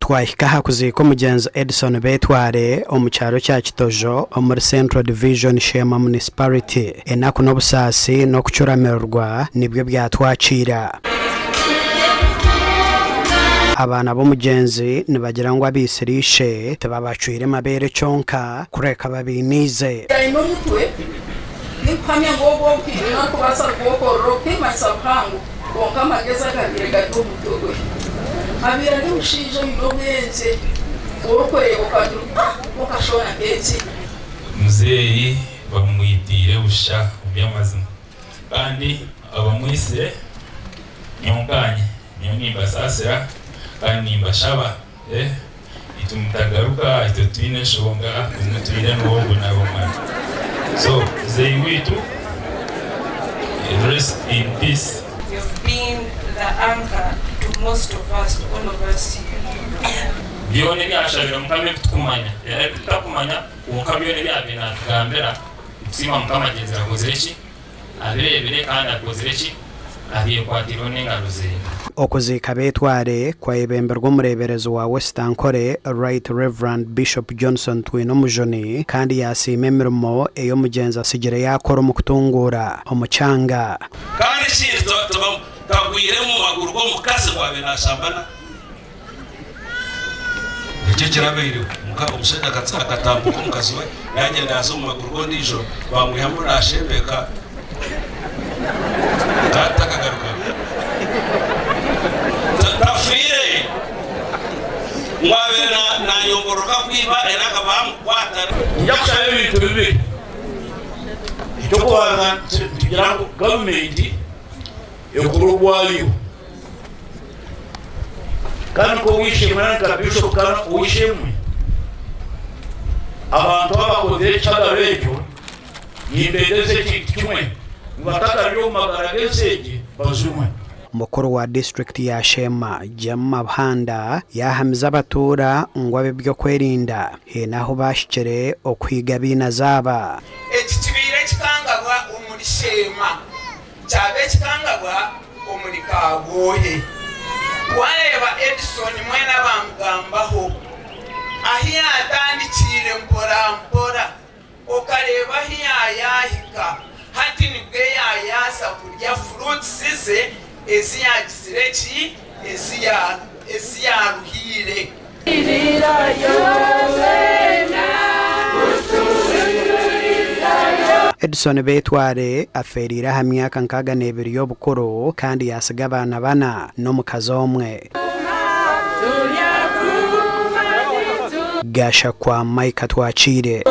twahika hakuziko mugenzi Edison Betware omucyaro cya Kitojo omuri Central Division Shema Municipality enaku n'obusasi no kucuramerwa nibyo byatwakira abana b'omugenzi nibagira ngo abisirishe tebabacwire mabere cyonka kureka babinize Nikamya ngogo kina kubasa kuoko roke masapangu wonka mageza kabirega to mutogwe abira ndi ushijo idogenze urokore okadru okashona kezi muzeyi bamwitire busha byamazina kandi abamwise nyonkanye nyonimba sasira kandi mbashaba itumutagaruka itotwine shonga umutwire n'uwo nabo mwana. So, Zeiwitu, rest in peace. You've been the anchor to most of us, to all of us here. Byone byashabira mukame kutukumanya. Tutakumanya uko byone byabina tugambera kusima mukama genzera kozereki. Abirebere kandi akozereki. Abiye kwatiro n'engaruze. Okuzika Betware kwa ibemberwa umureberezo wa Western Kore Right Reverend Bishop Johnson Twino Mujoni kandi yasime imirimo eyo mugenzi asigire yakora mu kutungura omucanga kandi shito tagwire mu maguru go mukase kwa benashambana ikikirabiri muka umusenda katsaka katambuko mukazi we yagenda yaso mu maguru go ndijo bamwihamura ashembeka tatakagaruka tafire mwabena na yongoroka kwiba eraka bamkwata nyakushabe ibintu bibi cyo kubanza tugira ngo government yokurubwaliyo kandi ko wishimira nka bishop kana wishimwe abantu abakoze cyagabejo yibedeze kimwe bataka ryo magaragese bazumwe. Mukuru wa district ya Shema Jamma Bhanda yahamiza abatura ngo abibyo kwerinda naho bashikere okwiga bina zaba ekitibire kikangabwa omuli Shema kyabe kikangabwa omuli Kagohe waleba Edison mwena bamugambaho ahiya atandikire mpora okaleba hiya yahika hati nibwe yayasa kurya fruits ze eziyagizireki eziyaruhire Edison Betware aferira ha myaka 62 y'obukuru kandi yasiga abana bana no mukazi omwe gasha kwa Mike Twachire.